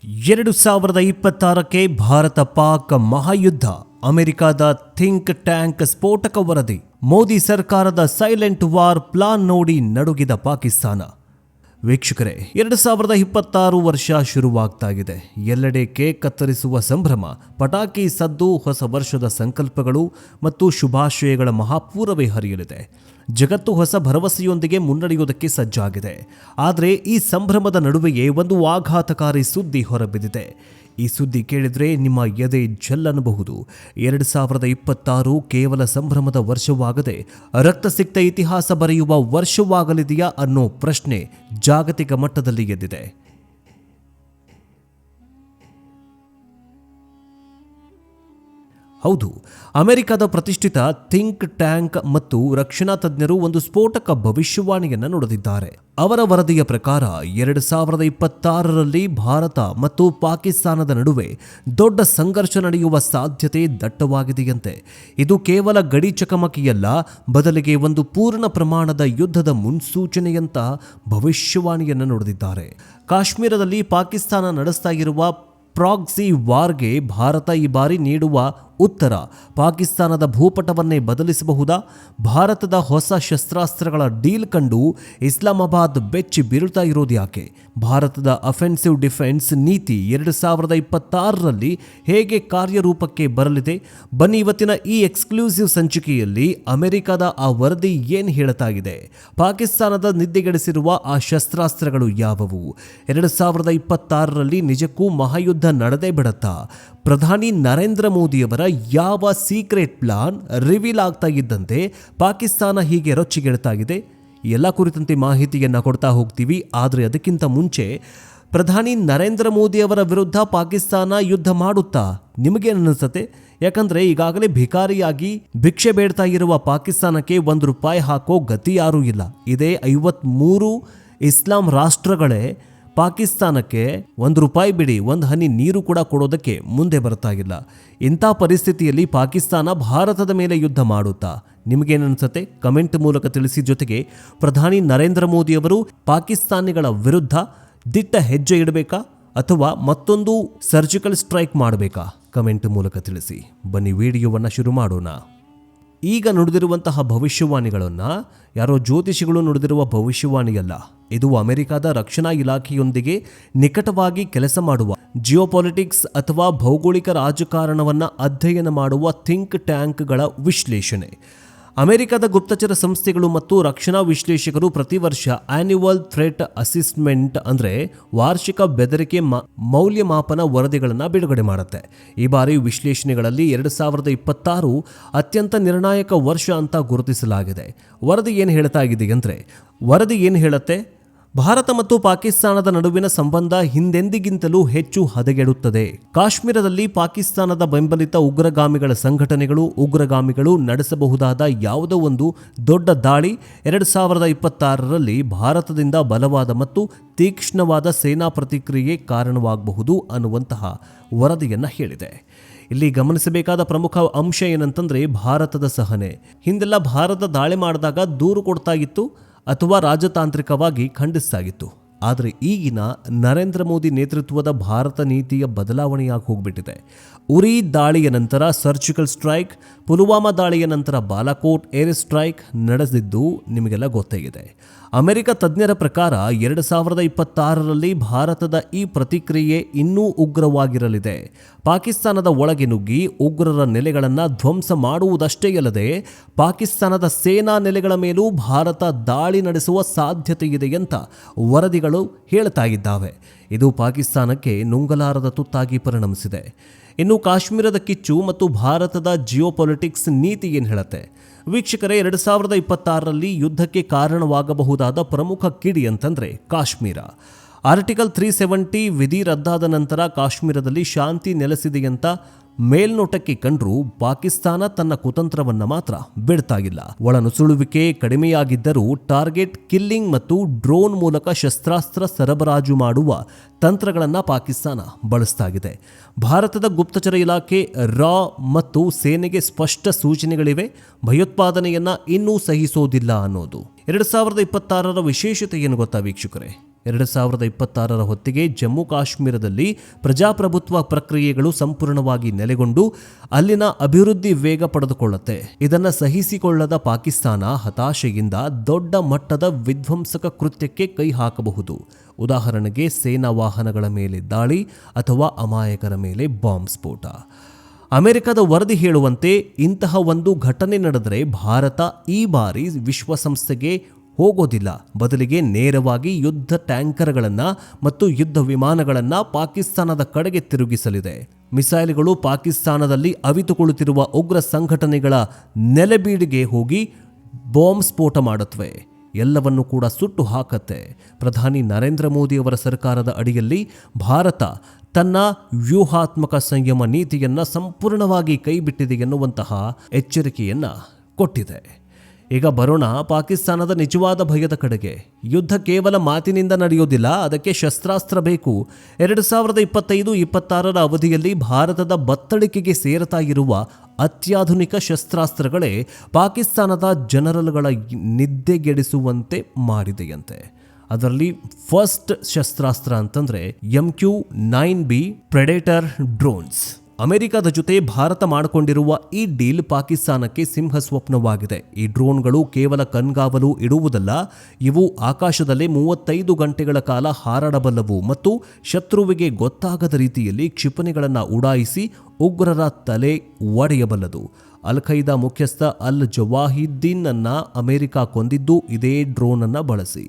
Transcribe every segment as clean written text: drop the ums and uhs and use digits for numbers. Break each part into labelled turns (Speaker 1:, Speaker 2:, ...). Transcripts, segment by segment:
Speaker 1: 2026ಕ್ಕೆ ಭಾರತ ಪಾಕ್ ಮಹಾಯುದ್ಧ, ಅಮೆರಿಕದ think tank ಸ್ಫೋಟಕ ವರದಿ, ಮೋದಿ ಸರ್ಕಾರದ ಸೈಲೆಂಟ್ ವಾರ್ ಪ್ಲಾನ್ ನೋಡಿ ನಡುಗಿದ ಪಾಕಿಸ್ತಾನ. ವೀಕ್ಷಕರೇ, 2026 ವರ್ಷ ಶುರುವಾಗ್ತಾ ಇದೆ. ಎಲ್ಲೆಡೆ ಕೇಕ್ ಕತ್ತರಿಸುವ ಸಂಭ್ರಮ, ಪಟಾಕಿ ಸದ್ದು, ಹೊಸ ವರ್ಷದ ಸಂಕಲ್ಪಗಳು ಮತ್ತು ಶುಭಾಶಯಗಳ ಮಹಾಪೂರವೇ ಹರಿಯಲಿದೆ. ಜಗತ್ತು ಹೊಸ ಭರವಸೆಯೊಂದಿಗೆ ಮುನ್ನಡೆಯುವುದಕ್ಕೆ ಸಜ್ಜಾಗಿದೆ. ಆದರೆ ಈ ಸಂಭ್ರಮದ ನಡುವೆಯೇ ಒಂದು ಆಘಾತಕಾರಿ ಸುದ್ದಿ ಹೊರಬಿದ್ದಿದೆ. ಈ ಸುದ್ದಿ ಕೇಳಿದರೆ ನಿಮ್ಮ ಎದೆ ಜಲ್ಲನ್ನಬಹುದು. 2026 ಕೇವಲ ಸಂಭ್ರಮದ ವರ್ಷವಾಗದೆ ರಕ್ತಸಿಕ್ತ ಇತಿಹಾಸ ಬರೆಯುವ ವರ್ಷವಾಗಲಿದೆಯಾ ಅನ್ನೋ ಪ್ರಶ್ನೆ ಜಾಗತಿಕ ಮಟ್ಟದಲ್ಲಿ ಎದ್ದಿದೆ. ಹೌದು, ಅಮೆರಿಕದ ಪ್ರತಿಷ್ಠಿತ ಥಿಂಕ್ ಟ್ಯಾಂಕ್ ಮತ್ತು ರಕ್ಷಣಾ ತಜ್ಞರು ಒಂದು ಸ್ಫೋಟಕ ಭವಿಷ್ಯವಾಣಿಯನ್ನು ನುಡಿದಿದ್ದಾರೆ. ಅವರ ವರದಿಯ ಪ್ರಕಾರ 2026ರಲ್ಲಿ ಭಾರತ ಮತ್ತು ಪಾಕಿಸ್ತಾನದ ನಡುವೆ ದೊಡ್ಡ ಸಂಘರ್ಷ ನಡೆಯುವ ಸಾಧ್ಯತೆ ದಟ್ಟವಾಗಿದೆಯಂತೆ. ಇದು ಕೇವಲ ಗಡಿ ಚಕಮಕಿಯಲ್ಲ, ಬದಲಿಗೆ ಒಂದು ಪೂರ್ಣ ಪ್ರಮಾಣದ ಯುದ್ಧದ ಮುನ್ಸೂಚನೆಯಂತ ಭವಿಷ್ಯವಾಣಿಯನ್ನು ನುಡಿದಿದ್ದಾರೆ. ಕಾಶ್ಮೀರದಲ್ಲಿ ಪಾಕಿಸ್ತಾನ ನಡೆಸ್ತಾ ಇರುವ ಪ್ರಾಕ್ಸಿ ವಾರ್ಗೆ ಭಾರತ ಈ ಬಾರಿ ನೀಡುವ ಉತ್ತರ ಪಾಕಿಸ್ತಾನದ ಭೂಪಟವನ್ನೇ ಬದಲಿಸಬಹುದಾ? ಭಾರತದ ಹೊಸ ಶಸ್ತ್ರಾಸ್ತ್ರಗಳ ಡೀಲ್ ಕಂಡು ಇಸ್ಲಾಮಾಬಾದ್ ಬೆಚ್ಚಿ ಬೀಳ್ತಾ ಇರೋದು ಯಾಕೆ? ಭಾರತದ ಅಫೆನ್ಸಿವ್ ಡಿಫೆನ್ಸ್ ನೀತಿ 2026ರಲ್ಲಿ ಹೇಗೆ ಕಾರ್ಯರೂಪಕ್ಕೆ ಬರಲಿದೆ? ಬನ್ನಿ, ಇವತ್ತಿನ ಈ ಎಕ್ಸ್ಕ್ಲೂಸಿವ್ ಸಂಚಿಕೆಯಲ್ಲಿ ಅಮೆರಿಕದ ಆ ವರದಿ ಏನು ಹೇಳ್ತಾ ಇದೆ, ಪಾಕಿಸ್ತಾನದ ನಿದ್ದೆಗೆಡಿಸಿರುವ ಆ ಶಸ್ತ್ರಾಸ್ತ್ರಗಳು ಯಾವುವು, 2026ರಲ್ಲಿ ನಿಜಕ್ಕೂ ಮಹಾಯುದ್ಧ ನಡೆದೇ ಬಿಡತ್ತಾ? ಪ್ರಧಾನಿ ನರೇಂದ್ರ ಮೋದಿಯವರ ಯಾವ ಸೀಕ್ರೆಟ್ ಪ್ಲಾನ್ ರಿವೀಲ್ ಆಗ್ತಾ ಇದ್ದಂತೆ ಪಾಕಿಸ್ತಾನ ಹೀಗೆ ರೊಚ್ಚಿಗೆಡ್ತಾ ಇದೆ? ಎಲ್ಲ ಕುರಿತಂತೆ ಮಾಹಿತಿಯನ್ನು ಕೊಡ್ತಾ ಹೋಗ್ತೀವಿ. ಆದರೆ ಅದಕ್ಕಿಂತ ಮುಂಚೆ, ಪ್ರಧಾನಿ ನರೇಂದ್ರ ಮೋದಿಯವರ ವಿರುದ್ಧ ಪಾಕಿಸ್ತಾನ ಯುದ್ಧ ಮಾಡುತ್ತಾ? ನಿಮಗೇನು ಅನಿಸುತ್ತೆ? ಯಾಕಂದರೆ ಈಗಾಗಲೇ ಭಿಕಾರಿಯಾಗಿ ಭಿಕ್ಷೆ ಬೇಡ್ತಾ ಇರುವ ಪಾಕಿಸ್ತಾನಕ್ಕೆ ₹1 ಹಾಕೋ ಗತಿ ಯಾರೂ ಇಲ್ಲ. ಇದೇ 53 ಇಸ್ಲಾಂ ರಾಷ್ಟ್ರಗಳೇ ಪಾಕಿಸ್ತಾನಕ್ಕೆ ₹1 ಬಿಡಿ, ಒಂದು ಹನಿ ನೀರು ಕೂಡ ಕೊಡೋದಕ್ಕೆ ಮುಂದೆ ಬರ್ತಾ ಇಲ್ಲ. ಇಂಥ ಪರಿಸ್ಥಿತಿಯಲ್ಲಿ ಪಾಕಿಸ್ತಾನ ಭಾರತದ ಮೇಲೆ ಯುದ್ಧ ಮಾಡುತ್ತಾ? ನಿಮಗೇನನ್ಸುತ್ತೆ? ಕಮೆಂಟ್ ಮೂಲಕ ತಿಳಿಸಿ. ಜೊತೆಗೆ ಪ್ರಧಾನಿ ನರೇಂದ್ರ ಮೋದಿಯವರು ಪಾಕಿಸ್ತಾನಿಗಳ ವಿರುದ್ಧ ದಿಟ್ಟ ಹೆಜ್ಜೆ ಇಡಬೇಕಾ ಅಥವಾ ಮತ್ತೊಂದು ಸರ್ಜಿಕಲ್ ಸ್ಟ್ರೈಕ್ ಮಾಡಬೇಕಾ? ಕಮೆಂಟ್ ಮೂಲಕ ತಿಳಿಸಿ. ಬನ್ನಿ, ವಿಡಿಯೋವನ್ನು ಶುರು ಮಾಡೋಣ. ಈಗ ನುಡಿದಿರುವಂತಹ ಭವಿಷ್ಯವಾಣಿಗಳನ್ನು ಯಾರೋ ಜ್ಯೋತಿಷಿಗಳು ನುಡಿದಿರುವ ಭವಿಷ್ಯವಾಣಿಯಲ್ಲ. ಇದು ಅಮೆರಿಕದ ರಕ್ಷಣಾ ಇಲಾಖೆಯೊಂದಿಗೆ ನಿಕಟವಾಗಿ ಕೆಲಸ ಮಾಡುವ ಜಿಯೋಪಾಲಿಟಿಕ್ಸ್ ಅಥವಾ ಭೌಗೋಳಿಕ ರಾಜಕಾರಣವನ್ನು ಅಧ್ಯಯನ ಮಾಡುವ ಥಿಂಕ್ ಟ್ಯಾಂಕ್ಗಳ ವಿಶ್ಲೇಷಣೆ. ಅಮೆರಿಕದ ಗುಪ್ತಚರ ಸಂಸ್ಥೆಗಳು ಮತ್ತು ರಕ್ಷಣಾ ವಿಶ್ಲೇಷಕರು ಪ್ರತಿ ವರ್ಷ ಆನ್ಯುವಲ್ ಥ್ರೆಟ್ ಅಸೆಸ್ಮೆಂಟ್ ಅಂದರೆ ವಾರ್ಷಿಕ ಬೆದರಿಕೆ ಮೌಲ್ಯಮಾಪನ ವರದಿಗಳನ್ನು ಬಿಡುಗಡೆ ಮಾಡುತ್ತೆ. ಈ ಬಾರಿ ವಿಶ್ಲೇಷಣೆಗಳಲ್ಲಿ 2026 ಅತ್ಯಂತ ನಿರ್ಣಾಯಕ ವರ್ಷ ಅಂತ ಗುರುತಿಸಲಾಗಿದೆ. ವರದಿ ಏನು ಹೇಳ್ತಾ ಇದೆ ಅಂದರೆ, ವರದಿ ಏನು ಹೇಳುತ್ತೆ? ಭಾರತ ಮತ್ತು ಪಾಕಿಸ್ತಾನದ ನಡುವಿನ ಸಂಬಂಧ ಹಿಂದೆಂದಿಗಿಂತಲೂ ಹೆಚ್ಚು ಹದಗೆಡುತ್ತದೆ. ಕಾಶ್ಮೀರದಲ್ಲಿ ಪಾಕಿಸ್ತಾನದ ಬೆಂಬಲಿತ ಉಗ್ರಗಾಮಿಗಳ ಸಂಘಟನೆಗಳು ನಡೆಸಬಹುದಾದ ಯಾವುದೋ ಒಂದು ದೊಡ್ಡ ದಾಳಿ 2026ರಲ್ಲಿ ಭಾರತದಿಂದ ಬಲವಾದ ಮತ್ತು ತೀಕ್ಷ್ಣವಾದ ಸೇನಾ ಪ್ರತಿಕ್ರಿಯೆ ಕಾರಣವಾಗಬಹುದು ಅನ್ನುವಂತಹ ವರದಿಯನ್ನು ಹೇಳಿದೆ. ಇಲ್ಲಿ ಗಮನಿಸಬೇಕಾದ ಪ್ರಮುಖ ಅಂಶ ಏನಂತಂದ್ರೆ, ಭಾರತದ ಸಹನೆ. ಹಿಂದೆಲ್ಲ ಭಾರತ ದಾಳಿ ಮಾಡಿದಾಗ ದೂರು ಕೊಡ್ತಾ ಇತ್ತು ಅಥವಾ ರಾಜತಾಂತ್ರಿಕವಾಗಿ ಖಂಡಿಸ್ತಾಗಿತ್ತು. ಆದರೆ ಈಗಿನ ನರೇಂದ್ರ ಮೋದಿ ನೇತೃತ್ವದ ಭಾರತ ನೀತಿಯ ಬದಲಾವಣೆಯಾಗಿ ಹೋಗ್ಬಿಟ್ಟಿದೆ. ಉರಿ ದಾಳಿಯ ನಂತರ ಸರ್ಜಿಕಲ್ ಸ್ಟ್ರೈಕ್, ಪುಲ್ವಾಮಾ ದಾಳಿಯ ನಂತರ ಬಾಲಾಕೋಟ್ ಏರ್ ಸ್ಟ್ರೈಕ್ ನಡೆದಿದ್ದು ನಿಮಗೆಲ್ಲ ಗೊತ್ತಾಗಿದೆ. ಅಮೆರಿಕ ತಜ್ಞರ ಪ್ರಕಾರ 2026ರಲ್ಲಿ ಭಾರತದ ಈ ಪ್ರತಿಕ್ರಿಯೆ ಇನ್ನೂ ಉಗ್ರವಾಗಿರಲಿದೆ. ಪಾಕಿಸ್ತಾನದ ಒಳಗೆ ನುಗ್ಗಿ ಉಗ್ರರ ನೆಲೆಗಳನ್ನು ಧ್ವಂಸ ಮಾಡುವುದಷ್ಟೇ ಅಲ್ಲದೆ ಪಾಕಿಸ್ತಾನದ ಸೇನಾ ನೆಲೆಗಳ ಮೇಲೂ ಭಾರತ ದಾಳಿ ನಡೆಸುವ ಸಾಧ್ಯತೆ ಇದೆ ಅಂತ ವರದಿಗಳು ಹೇಳ್ತಾ ಇದ್ದಾವೆ. ಇದು ಪಾಕಿಸ್ತಾನಕ್ಕೆ ನುಂಗಲಾರದ ತುತ್ತಾಗಿ ಪರಿಣಮಿಸಿದೆ. ಇನ್ನು ಕಾಶ್ಮೀರದ ಕಿಚ್ಚು ಮತ್ತು ಭಾರತದ ಜಿಯೋಪಾಲಿಟಿಕ್ಸ್ ನೀತಿ ಏನು ಹೇಳುತ್ತೆ? ವೀಕ್ಷಕರೇ, 2026ರಲ್ಲಿ ಯುದ್ಧಕ್ಕೆ ಕಾರಣವಾಗಬಹುದಾದ ಪ್ರಮುಖ ಕಿಡಿ ಅಂತಂದರೆ ಕಾಶ್ಮೀರ. ಆರ್ಟಿಕಲ್ 370 ವಿಧಿ ರದ್ದಾದ ನಂತರ ಕಾಶ್ಮೀರದಲ್ಲಿ ಶಾಂತಿ ನೆಲೆಸಿದೆಯಂತ ಮೇಲ್ನೋಟಕ್ಕೆ ಕಂಡ್ರೂ ಪಾಕಿಸ್ತಾನ ತನ್ನ ಕುತಂತ್ರವನ್ನು ಮಾತ್ರ ಬಿಡ್ತಾಗಿಲ್ಲ. ಒಳನುಸುಳುವಿಕೆ ಕಡಿಮೆಯಾಗಿದ್ದರೂ ಟಾರ್ಗೆಟ್ ಕಿಲ್ಲಿಂಗ್ ಮತ್ತು ಡ್ರೋನ್ ಮೂಲಕ ಶಸ್ತ್ರಾಸ್ತ್ರ ಸರಬರಾಜು ಮಾಡುವ ತಂತ್ರಗಳನ್ನು ಪಾಕಿಸ್ತಾನ ಬಳಸ್ತಾಗಿದೆ. ಭಾರತದ ಗುಪ್ತಚರ ಇಲಾಖೆ ರಾ ಮತ್ತು ಸೇನೆಗೆ ಸ್ಪಷ್ಟ ಸೂಚನೆಗಳಿವೆ. ಭಯೋತ್ಪಾದನೆಯನ್ನ ಇನ್ನೂ ಸಹಿಸೋದಿಲ್ಲ ಅನ್ನೋದು. 2026ರ ವಿಶೇಷತೆ ಏನು ಗೊತ್ತಾ ವೀಕ್ಷಕರೇ? 2026ರ ಹೊತ್ತಿಗೆ ಜಮ್ಮು ಕಾಶ್ಮೀರದಲ್ಲಿ ಪ್ರಜಾಪ್ರಭುತ್ವ ಪ್ರಕ್ರಿಯೆಗಳು ಸಂಪೂರ್ಣವಾಗಿ ನೆಲೆಗೊಂಡು ಅಲ್ಲಿನ ಅಭಿವೃದ್ಧಿ ವೇಗ ಪಡೆದುಕೊಳ್ಳುತ್ತೆ. ಇದನ್ನು ಸಹಿಸಿಕೊಳ್ಳದ ಪಾಕಿಸ್ತಾನ ಹತಾಶೆಯಿಂದ ದೊಡ್ಡ ಮಟ್ಟದ ವಿಧ್ವಂಸಕ ಕೃತ್ಯಕ್ಕೆ ಕೈ ಹಾಕಬಹುದು. ಉದಾಹರಣೆಗೆ ಸೇನಾ ವಾಹನಗಳ ಮೇಲೆ ದಾಳಿ ಅಥವಾ ಅಮಾಯಕರ ಮೇಲೆ ಬಾಂಬ್ ಸ್ಫೋಟ. ಅಮೆರಿಕದ ವರದಿ ಹೇಳುವಂತೆ ಇಂತಹ ಒಂದು ಘಟನೆ ನಡೆದರೆ ಭಾರತ ಈ ಬಾರಿ ವಿಶ್ವಸಂಸ್ಥೆಗೆ ಹೋಗೋದಿಲ್ಲ. ಬದಲಿಗೆ ನೇರವಾಗಿ ಯುದ್ಧ ಟ್ಯಾಂಕರ್ಗಳನ್ನು ಮತ್ತು ಯುದ್ಧ ವಿಮಾನಗಳನ್ನು ಪಾಕಿಸ್ತಾನದ ಕಡೆಗೆ ತಿರುಗಿಸಲಿದೆ. ಮಿಸೈಲ್ಗಳು ಪಾಕಿಸ್ತಾನದಲ್ಲಿ ಅವಿತುಕೊಳ್ಳುತ್ತಿರುವ ಉಗ್ರ ಸಂಘಟನೆಗಳ ನೆಲೆಬೀಡಿಗೆ ಹೋಗಿ ಬಾಂಬ್ ಸ್ಫೋಟ ಮಾಡುತ್ತವೆ. ಎಲ್ಲವನ್ನು ಕೂಡ ಸುಟ್ಟು ಹಾಕತ್ತೆ. ಪ್ರಧಾನಿ ನರೇಂದ್ರ ಮೋದಿ ಅವರ ಸರ್ಕಾರದ ಅಡಿಯಲ್ಲಿ ಭಾರತ ತನ್ನ ವ್ಯೂಹಾತ್ಮಕ ಸಂಯಮ ನೀತಿಯನ್ನು ಸಂಪೂರ್ಣವಾಗಿ ಕೈಬಿಟ್ಟಿದೆ ಎನ್ನುವಂತಹ ಎಚ್ಚರಿಕೆಯನ್ನು ಕೊಟ್ಟಿದೆ. ಈಗ ಬರೋಣ ಪಾಕಿಸ್ತಾನದ ನಿಜವಾದ ಭಯದ ಕಡೆಗೆ. ಯುದ್ಧ ಕೇವಲ ಮಾತಿನಿಂದ ನಡೆಯೋದಿಲ್ಲ, ಅದಕ್ಕೆ ಶಸ್ತ್ರಾಸ್ತ್ರ ಬೇಕು. 2025-26ರ ಅವಧಿಯಲ್ಲಿ ಭಾರತದ ಬತ್ತಳಿಕೆಗೆ ಸೇರ್ತಾ ಇರುವ ಅತ್ಯಾಧುನಿಕ ಶಸ್ತ್ರಾಸ್ತ್ರಗಳೇ ಪಾಕಿಸ್ತಾನದ ಜನರಲ್ಗಳ ನಿದ್ದೆಗೆಡಿಸುವಂತೆ ಮಾಡಿದೆಯಂತೆ. ಅದರಲ್ಲಿ ಫಸ್ಟ್ ಶಸ್ತ್ರಾಸ್ತ್ರ ಅಂತಂದ್ರೆ MQ-9B ಪ್ರೆಡೇಟರ್ ಡ್ರೋನ್ಸ್. ಅಮೆರಿಕದ ಜೊತೆ ಭಾರತ ಮಾಡಿಕೊಂಡಿರುವ ಈ ಡೀಲ್ ಪಾಕಿಸ್ತಾನಕ್ಕೆ ಸಿಂಹ ಸ್ವಪ್ನವಾಗಿದೆ. ಈ ಡ್ರೋನ್ಗಳು ಕೇವಲ ಕಣ್ಗಾವಲು ಇಡುವುದಲ್ಲ, ಇವು ಆಕಾಶದಲ್ಲಿ 35 ಗಂಟೆಗಳ ಕಾಲ ಹಾರಾಡಬಲ್ಲವು ಮತ್ತು ಶತ್ರುವಿಗೆ ಗೊತ್ತಾಗದ ರೀತಿಯಲ್ಲಿ ಕ್ಷಿಪಣಿಗಳನ್ನು ಉಡಾಯಿಸಿ ಉಗ್ರರ ತಲೆ ಒಡೆಯಬಲ್ಲದು. ಅಲ್ ಖೈದಾ ಮುಖ್ಯಸ್ಥ ಅಲ್ ಜವಾಹಿದ್ದೀನ್ ಅನ್ನ ಅಮೆರಿಕ ಕೊಂದಿದ್ದು ಇದೇ ಡ್ರೋನ್ ಅನ್ನ ಬಳಸಿ.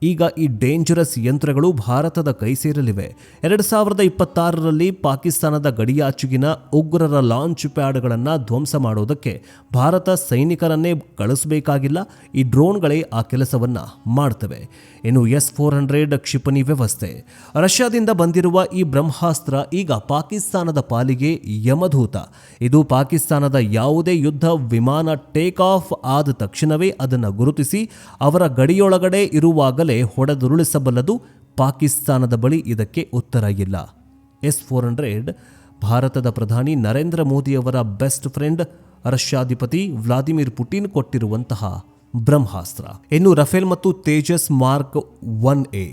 Speaker 1: ಈಗ ಈ ಡೇಂಜರಸ್ ಯಂತ್ರಗಳು ಭಾರತದ ಕೈ ಸೇರಲಿವೆ. 2026ರಲ್ಲಿ ಪಾಕಿಸ್ತಾನದ ಗಡಿಯಾಚೆಗಿನ ಉಗ್ರರ ಲಾಂಚ್ ಪ್ಯಾಡ್ಗಳನ್ನು ಧ್ವಂಸ ಮಾಡೋದಕ್ಕೆ ಭಾರತ ಸೈನಿಕರನ್ನೇ ಕಳಿಸಬೇಕಾಗಿಲ್ಲ. ಈ ಡ್ರೋನ್ಗಳೇ ಆ ಕೆಲಸವನ್ನು ಮಾಡ್ತವೆ. ಇನ್ನು S-400 ಕ್ಷಿಪಣಿ ವ್ಯವಸ್ಥೆ. ರಷ್ಯಾದಿಂದ ಬಂದಿರುವ ಈ ಬ್ರಹ್ಮಾಸ್ತ್ರ ಈಗ ಪಾಕಿಸ್ತಾನದ ಪಾಲಿಗೆ ಯಮದೂತ. ಇದು ಪಾಕಿಸ್ತಾನದ ಯಾವುದೇ ಯುದ್ಧ ವಿಮಾನ ಟೇಕ್ ಆಫ್ ಆದ ತಕ್ಷಣವೇ ಅದನ್ನು ಗುರುತಿಸಿ ಅವರ ಗಡಿಯೊಳಗಡೆ ಇರುವಾಗಲೇ ಹೊಡೆದುರುಳಿಸಬಲ್ಲದು. ಪಾಕಿಸ್ತಾನದ ಬಳಿ ಇದಕ್ಕೆ ಉತ್ತರ ಇಲ್ಲ. S-400 ಭಾರತದ ಪ್ರಧಾನಿ ನರೇಂದ್ರ ಮೋದಿಯವರ ಬೆಸ್ಟ್ ಫ್ರೆಂಡ್ ರಷ್ಯಾಧಿಪತಿ ವ್ಲಾದಿಮಿರ್ ಪುಟಿನ್ ಕೊಟ್ಟಿರುವಂತಹ ಬ್ರಹ್ಮಾಸ್ತ್ರ. ಇನ್ನು ರಫೇಲ್ ಮತ್ತು ತೇಜಸ್ ಮಾರ್ಕ್ 1A.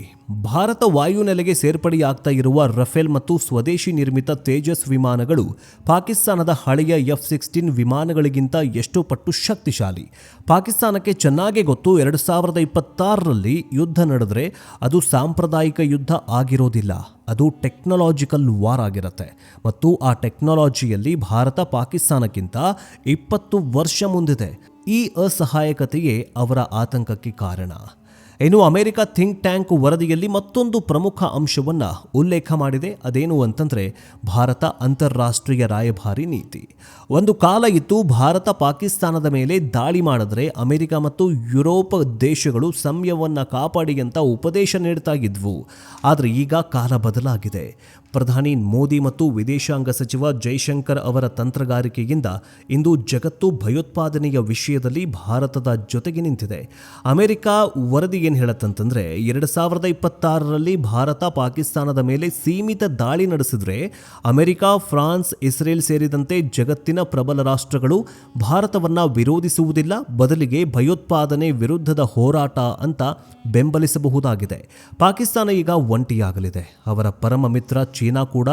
Speaker 1: ಭಾರತ ವಾಯುನೆಲೆಗೆ ಸೇರ್ಪಡೆಯಾಗ್ತಾ ಇರುವ ರಫೇಲ್ ಮತ್ತು ಸ್ವದೇಶಿ ನಿರ್ಮಿತ ತೇಜಸ್ ವಿಮಾನಗಳು ಪಾಕಿಸ್ತಾನದ ಹಳೆಯ F-16 ವಿಮಾನಗಳಿಗಿಂತ ಎಷ್ಟೋ ಪಟ್ಟು ಶಕ್ತಿಶಾಲಿ. ಪಾಕಿಸ್ತಾನಕ್ಕೆ ಚೆನ್ನಾಗೇ ಗೊತ್ತು, 2026ರಲ್ಲಿ ಯುದ್ಧ ನಡೆದರೆ ಅದು ಸಾಂಪ್ರದಾಯಿಕ ಯುದ್ಧ ಆಗಿರೋದಿಲ್ಲ, ಅದು ಟೆಕ್ನಾಲಜಿಕಲ್ ವಾರ್ ಆಗಿರುತ್ತೆ. ಮತ್ತು ಆ ಟೆಕ್ನಾಲಜಿಯಲ್ಲಿ ಭಾರತ ಪಾಕಿಸ್ತಾನಕ್ಕಿಂತ 20 ವರ್ಷ ಮುಂದಿದೆ. ಈ ಅಸಹಾಯಕತೆಯೇ ಅವರ ಆತಂಕಕ್ಕೆ ಕಾರಣ. ಇನ್ನು ಅಮೆರಿಕ ಥಿಂಕ್ ಟ್ಯಾಂಕ್ ವರದಿಯಲ್ಲಿ ಮತ್ತೊಂದು ಪ್ರಮುಖ ಅಂಶವನ್ನು ಉಲ್ಲೇಖ ಮಾಡಿದೆ. ಅದೇನು ಅಂತಂದರೆ ಭಾರತ ಅಂತಾರಾಷ್ಟ್ರೀಯ ರಾಯಭಾರಿ ನೀತಿ. ಒಂದು ಕಾಲ ಇತ್ತು, ಭಾರತ ಪಾಕಿಸ್ತಾನದ ಮೇಲೆ ದಾಳಿ ಮಾಡಿದ್ರೆ ಅಮೆರಿಕ ಮತ್ತು ಯುರೋಪ್ ದೇಶಗಳು ಸಂಯಮವನ್ನು ಕಾಪಾಡಿ ಅಂತ ಉಪದೇಶ ನೀಡ್ತಾ ಇದ್ವು. ಆದರೆ ಈಗ ಕಾಲ ಬದಲಾಗಿದೆ. ಪ್ರಧಾನಿ ಮೋದಿ ಮತ್ತು ವಿದೇಶಾಂಗ ಸಚಿವ ಜೈಶಂಕರ್ ಅವರ ತಂತ್ರಗಾರಿಕೆಯಿಂದ ಇಂದು ಜಗತ್ತು ಭಯೋತ್ಪಾದನೆಯ ವಿಷಯದಲ್ಲಿ ಭಾರತದ ಜೊತೆಗೆ ನಿಂತಿದೆ. ಅಮೆರಿಕ ವರದಿ ಏನು ಹೇಳುತ್ತಂತಂದ್ರೆ 2026ರಲ್ಲಿ ಭಾರತ ಪಾಕಿಸ್ತಾನದ ಮೇಲೆ ಸೀಮಿತ ದಾಳಿ ನಡೆಸಿದ್ರೆ ಅಮೆರಿಕ, ಫ್ರಾನ್ಸ್, ಇಸ್ರೇಲ್ ಸೇರಿದಂತೆ ಜಗತ್ತಿನ ಪ್ರಬಲ ರಾಷ್ಟ್ರಗಳು ಭಾರತವನ್ನ ವಿರೋಧಿಸುವುದಿಲ್ಲ, ಬದಲಿಗೆ ಭಯೋತ್ಪಾದನೆ ವಿರುದ್ಧದ ಹೋರಾಟ ಅಂತ ಬೆಂಬಲಿಸಬಹುದಾಗಿದೆ. ಪಾಕಿಸ್ತಾನ ಈಗ ಒಂಟಿಯಾಗಲಿದೆ. ಅವರ ಪರಮ ಮಿತ್ರ ಚೀನಾ ಕೂಡ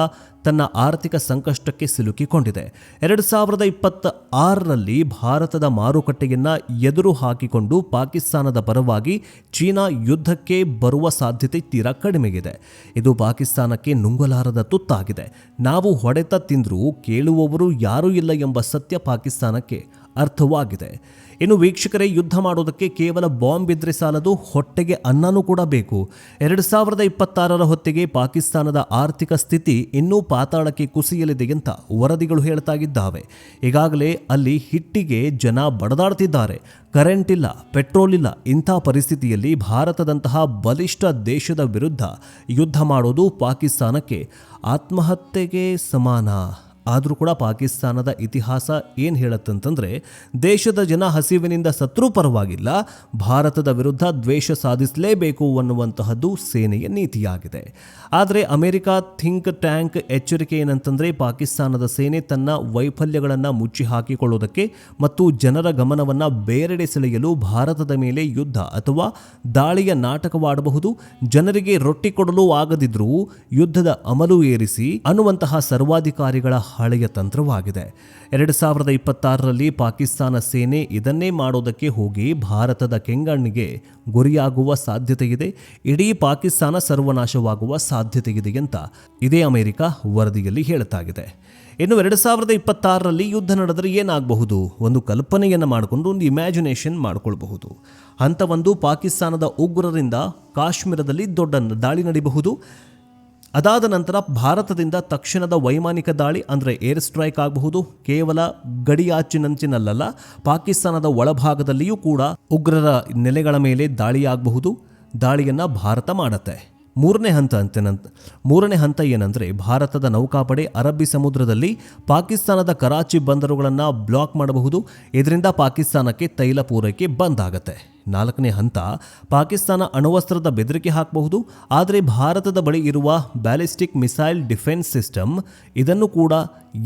Speaker 1: ತನ್ನ ಆರ್ಥಿಕ ಸಂಕಷ್ಟಕ್ಕೆ ಸಿಲುಕಿಕೊಂಡಿದೆ. 2026ರಲ್ಲಿ ಭಾರತದ ಮಾರುಕಟ್ಟೆಯನ್ನ ಎದುರು ಹಾಕಿಕೊಂಡು ಪಾಕಿಸ್ತಾನದ ಪರವಾಗಿ ಚೀನಾ ಯುದ್ಧಕ್ಕೆ ಬರುವ ಸಾಧ್ಯತೆ ತೀರಾ ಕಡಿಮೆಗಿದೆ. ಇದು ಪಾಕಿಸ್ತಾನಕ್ಕೆ ನುಂಗಲಾರದ ತುತ್ತಾಗಿದೆ. ನಾವು ಹೊಡೆತ ತಿಂದರೂ ಕೇಳುವವರು ಯಾರೂ ಇಲ್ಲ ಎಂಬ ಸತ್ಯ ಪಾಕಿಸ್ತಾನಕ್ಕೆ ಅರ್ಥವಾಗಿದೆ. ಇನ್ನು ವೀಕ್ಷಕರೇ, ಯುದ್ಧ ಮಾಡೋದಕ್ಕೆ ಕೇವಲ ಬಾಂಬ್ ಇದ್ರೆ ಸಾಲದು, ಹೊಟ್ಟೆಗೆ ಅನ್ನನೂ ಕೂಡ ಬೇಕು. 2026ರ ಹೊತ್ತಿಗೆ ಪಾಕಿಸ್ತಾನದ ಆರ್ಥಿಕ ಸ್ಥಿತಿ ಇನ್ನೂ ಪಾತಾಳಕ್ಕೆ ಕುಸಿಯಲಿದೆ ಅಂತ ವರದಿಗಳು ಹೇಳ್ತಾ ಇದ್ದಾವೆ. ಈಗಾಗಲೇ ಅಲ್ಲಿ ಹಿಟ್ಟಿಗೆ ಜನ ಬಡದಾಡ್ತಿದ್ದಾರೆ. ಕರೆಂಟ್ ಇಲ್ಲ, ಪೆಟ್ರೋಲ್ ಇಲ್ಲ. ಇಂಥ ಪರಿಸ್ಥಿತಿಯಲ್ಲಿ ಭಾರತದಂತಹ ಬಲಿಷ್ಠ ದೇಶದ ವಿರುದ್ಧ ಯುದ್ಧ ಮಾಡೋದು ಪಾಕಿಸ್ತಾನಕ್ಕೆ ಆತ್ಮಹತ್ಯೆಗೆ ಸಮಾನ ಆದರೂ ಕೂಡ ಪಾಕಿಸ್ತಾನದ ಇತಿಹಾಸ ಏನು ಹೇಳುತ್ತಂತಂದರೆ, ದೇಶದ ಜನ ಹಸಿವಿನಿಂದ ಸತ್ರೂ ಪರವಾಗಿಲ್ಲ, ಭಾರತದ ವಿರುದ್ಧ ದ್ವೇಷ ಸಾಧಿಸಲೇಬೇಕು ಅನ್ನುವಂತಹದ್ದು ಸೇನೆಯ ನೀತಿಯಾಗಿದೆ. ಆದರೆ ಅಮೆರಿಕ ಥಿಂಕ್ ಟ್ಯಾಂಕ್ ಎಚ್ಚರಿಕೆ ಏನಂತಂದರೆ, ಪಾಕಿಸ್ತಾನದ ಸೇನೆ ತನ್ನ ವೈಫಲ್ಯಗಳನ್ನು ಮುಚ್ಚಿ ಹಾಕಿಕೊಳ್ಳುವುದಕ್ಕೆ ಮತ್ತು ಜನರ ಗಮನವನ್ನು ಬೇರೆಡೆ ಸೆಳೆಯಲು ಭಾರತದ ಮೇಲೆ ಯುದ್ಧ ಅಥವಾ ದಾಳಿಯ ನಾಟಕವಾಡಬಹುದು. ಜನರಿಗೆ ರೊಟ್ಟಿ ಕೊಡಲು ಆಗದಿದ್ರೂ ಯುದ್ಧದ ಅಮಲು ಏರಿಸಿ ಅನ್ನುವಂತಹ ಸರ್ವಾಧಿಕಾರಿಗಳ ಹಳೆಯ ತಂತ್ರವಾಗಿದೆ. 2026ರಲ್ಲಿ ಪಾಕಿಸ್ತಾನ ಸೇನೆ ಇದನ್ನೇ ಮಾಡೋದಕ್ಕೆ ಹೋಗಿ ಭಾರತದ ಕೆಂಗಣ್ಣಿಗೆ ಗುರಿಯಾಗುವ ಸಾಧ್ಯತೆಯಿದೆ. ಇಡೀ ಪಾಕಿಸ್ತಾನ ಸರ್ವನಾಶವಾಗುವ ಸಾಧ್ಯತೆಯಿದೆ ಅಂತ ಇದೇ ಅಮೆರಿಕ ವರದಿಯಲ್ಲಿ ಹೇಳುತ್ತಾಗಿದೆ. ಇನ್ನು 2026ರಲ್ಲಿ ಯುದ್ಧ ನಡೆದರೆ ಏನಾಗಬಹುದು? ಒಂದು ಕಲ್ಪನೆಯನ್ನು ಮಾಡಿಕೊಂಡು ಒಂದು ಇಮ್ಯಾಜಿನೇಷನ್ ಮಾಡಿಕೊಳ್ಬಹುದು. ಹಂತ ಒಂದು, ಪಾಕಿಸ್ತಾನದ ಉಗ್ರರಿಂದ ಕಾಶ್ಮೀರದಲ್ಲಿ ದೊಡ್ಡ ದಾಳಿ ನಡೆಯಬಹುದು. ಅದಾದ ನಂತರ ಭಾರತದಿಂದ ತಕ್ಷಣದ ವೈಮಾನಿಕ ದಾಳಿ ಅಂದರೆ ಏರ್ ಸ್ಟ್ರೈಕ್ ಆಗಬಹುದು. ಕೇವಲ ಗಡಿಯಾಚಿನಂಚಿನಲ್ಲ, ಪಾಕಿಸ್ತಾನದ ಒಳಭಾಗದಲ್ಲಿಯೂ ಕೂಡ ಉಗ್ರರ ನೆಲೆಗಳ ಮೇಲೆ ದಾಳಿಯಾಗಬಹುದು. ದಾಳಿಯನ್ನು ಭಾರತ ಮಾಡುತ್ತೆ. ಮೂರನೇ ಹಂತ ಏನಂದರೆ, ಭಾರತದ ನೌಕಾಪಡೆ ಅರಬ್ಬಿ ಸಮುದ್ರದಲ್ಲಿ ಪಾಕಿಸ್ತಾನದ ಕರಾಚಿ ಬಂದರುಗಳನ್ನು ಬ್ಲಾಕ್ ಮಾಡಬಹುದು. ಇದರಿಂದ ಪಾಕಿಸ್ತಾನಕ್ಕೆ ತೈಲ ಪೂರೈಕೆ ಬಂದ್ ಆಗುತ್ತೆ. ನಾಲ್ಕನೇ ಹಂತ, ಪಾಕಿಸ್ತಾನ ಅಣ್ವಸ್ತ್ರದ ಬೆದರಿಕೆ ಹಾಕಬಹುದು. ಆದರೆ ಭಾರತದ ಬಳಿ ಇರುವ ಬ್ಯಾಲಿಸ್ಟಿಕ್ ಮಿಸೈಲ್ ಡಿಫೆನ್ಸ್ ಸಿಸ್ಟಮ್ ಇದನ್ನು ಕೂಡ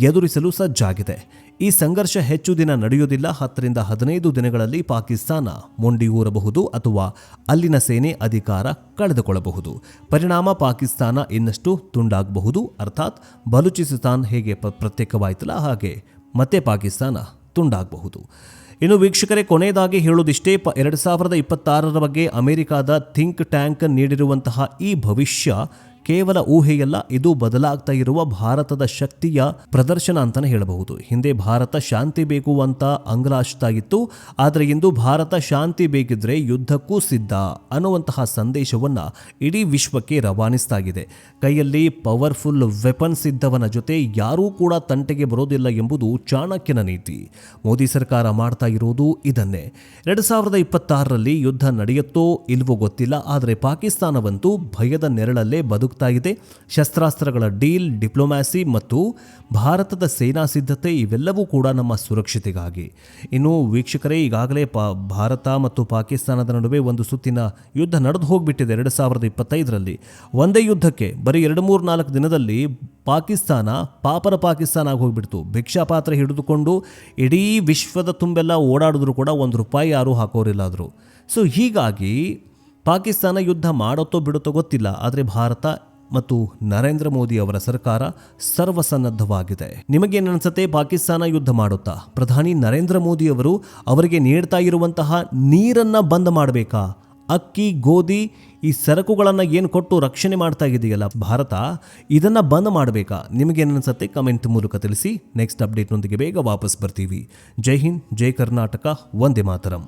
Speaker 1: ಎದುರಿಸಲು ಸಜ್ಜಾಗಿದೆ. ಈ ಸಂಘರ್ಷ ಹೆಚ್ಚು ದಿನ ನಡೆಯುವುದಿಲ್ಲ. 10ರಿಂದ 15 ದಿನಗಳಲ್ಲಿ ಪಾಕಿಸ್ತಾನ ಮೊಂಡಿ ಊರಬಹುದು ಅಥವಾ ಅಲ್ಲಿನ ಸೇನೆ ಅಧಿಕಾರ ಕಳೆದುಕೊಳ್ಳಬಹುದು. ಪರಿಣಾಮ ಪಾಕಿಸ್ತಾನ ಇನ್ನಷ್ಟು ತುಂಡಾಗಬಹುದು. ಅರ್ಥಾತ್ ಬಲೂಚಿಸ್ತಾನ್ ಹೇಗೆ ಪ್ರತ್ಯೇಕವಾಯಿತಲ್ಲ, ಹಾಗೆ ಮತ್ತೆ ಪಾಕಿಸ್ತಾನ ತುಂಡಾಗಬಹುದು. ಇನ್ನು ವೀಕ್ಷಕರೇ, ಕೊನೆಯದಾಗಿ ಹೇಳೋದಿಷ್ಟೇ, 2026ರ ಬಗ್ಗೆ ಅಮೆರಿಕಾದ ಥಿಂಕ್ ಟ್ಯಾಂಕ್ ನೀಡಿರುವಂತಹ ಈ ಭವಿಷ್ಯ ಕೇವಲ ಊಹೆಯಲ್ಲ, ಇದು ಬದಲಾಗ್ತಾ ಇರುವ ಭಾರತದ ಶಕ್ತಿಯ ಪ್ರದರ್ಶನ ಅಂತಲೇ ಹೇಳಬಹುದು. ಹಿಂದೆ ಭಾರತ ಶಾಂತಿ ಬೇಕು ಅಂತ ಅಂಗಲಾಚ್ತಾ ಇತ್ತು, ಆದರೆ ಇಂದು ಭಾರತ ಶಾಂತಿ ಬೇಕಿದ್ರೆ ಯುದ್ಧಕ್ಕೂ ಸಿದ್ಧ ಅನ್ನುವಂತಹ ಸಂದೇಶವನ್ನು ಇಡೀ ವಿಶ್ವಕ್ಕೆ ರವಾನಿಸ್ತಾ ಇದೆ. ಕೈಯಲ್ಲಿ ಪವರ್ಫುಲ್ ವೆಪನ್ಸ್ ಇದ್ದವನ ಜೊತೆ ಯಾರೂ ಕೂಡ ತಂಟೆಗೆ ಬರೋದಿಲ್ಲ ಎಂಬುದು ಚಾಣಕ್ಯನ ನೀತಿ. ಮೋದಿ ಸರ್ಕಾರ ಮಾಡ್ತಾ ಇರೋದು ಇದನ್ನೇ. 2026ರಲ್ಲಿ ಯುದ್ಧ ನಡೆಯುತ್ತೋ ಇಲ್ವೋ ಗೊತ್ತಿಲ್ಲ, ಆದರೆ ಪಾಕಿಸ್ತಾನವಂತೂ ಭಯದ ನೆರಳಲ್ಲೇ ಬದುಕ್ತಾ ಇದೆ. ಶಸ್ತ್ರಾಸ್ತ್ರಗಳ ಡೀಲ್, ಡಿಪ್ಲೊಮ್ಯಾಸಿ ಮತ್ತು ಭಾರತದ ಸೇನಾ ಸಿದ್ಧತೆ ಇವೆಲ್ಲವೂ ಕೂಡ ನಮ್ಮ ಸುರಕ್ಷತೆಗಾಗಿ. ಇನ್ನು ವೀಕ್ಷಕರೇ, ಈಗಾಗಲೇ ಭಾರತ ಮತ್ತು ಪಾಕಿಸ್ತಾನದ ನಡುವೆ ಒಂದು ಸುತ್ತಿನ ಯುದ್ಧ ನಡೆದು ಹೋಗಿಬಿಟ್ಟಿದೆ 2025ರಲ್ಲಿ. ಒಂದೇ ಯುದ್ಧಕ್ಕೆ ಬರೀ 2-3-4 ದಿನದಲ್ಲಿ ಪಾಕಿಸ್ತಾನ ಪಾಪರ ಆಗಿ ಹೋಗ್ಬಿಡ್ತು. ಭಿಕ್ಷಾಪಾತ್ರ ಹಿಡಿದುಕೊಂಡು ಇಡೀ ವಿಶ್ವದ ತುಂಬೆಲ್ಲ ಓಡಾಡಿದ್ರು ಕೂಡ ₹1 ಯಾರೂ ಹಾಕೋರಿಲ್ಲಾದರು. ಸೊ ಹೀಗಾಗಿ ಪಾಕಿಸ್ತಾನ ಯುದ್ಧ ಮಾಡುತ್ತೋ ಬಿಡುತ್ತೋ ಗೊತ್ತಿಲ್ಲ, ಆದರೆ ಭಾರತ ಮತ್ತು ನರೇಂದ್ರ ಮೋದಿ ಅವರ ಸರ್ಕಾರ ಸರ್ವಸನ್ನದ್ಧವಾಗಿದೆ. ನಿಮಗೇನನ್ಸುತ್ತೆ, ಪಾಕಿಸ್ತಾನ ಯುದ್ಧ ಮಾಡುತ್ತಾ? ಪ್ರಧಾನಿ ನರೇಂದ್ರ ಮೋದಿ ಅವರು ಅವರಿಗೆ ನೀಡ್ತಾ ಇರುವಂತಹ ನೀರನ್ನು ಬಂದ್ ಮಾಡಬೇಕಾ? ಅಕ್ಕಿ, ಗೋಧಿ, ಈ ಸರಕುಗಳನ್ನು ಏನು ಕೊಟ್ಟು ರಕ್ಷಣೆ ಮಾಡ್ತಾ ಇದೆಯಲ್ಲ ಭಾರತ, ಇದನ್ನು ಬಂದ್ ಮಾಡಬೇಕಾ? ನಿಮಗೇನನ್ಸುತ್ತೆ ಕಮೆಂಟ್ ಮೂಲಕ ತಿಳಿಸಿ. ನೆಕ್ಸ್ಟ್ ಅಪ್ಡೇಟ್ನೊಂದಿಗೆ ಬೇಗ ವಾಪಸ್ ಬರ್ತೀವಿ. ಜೈ ಹಿಂದ್, ಜೈ ಕರ್ನಾಟಕ, ವಂದೇ ಮಾತರಂ.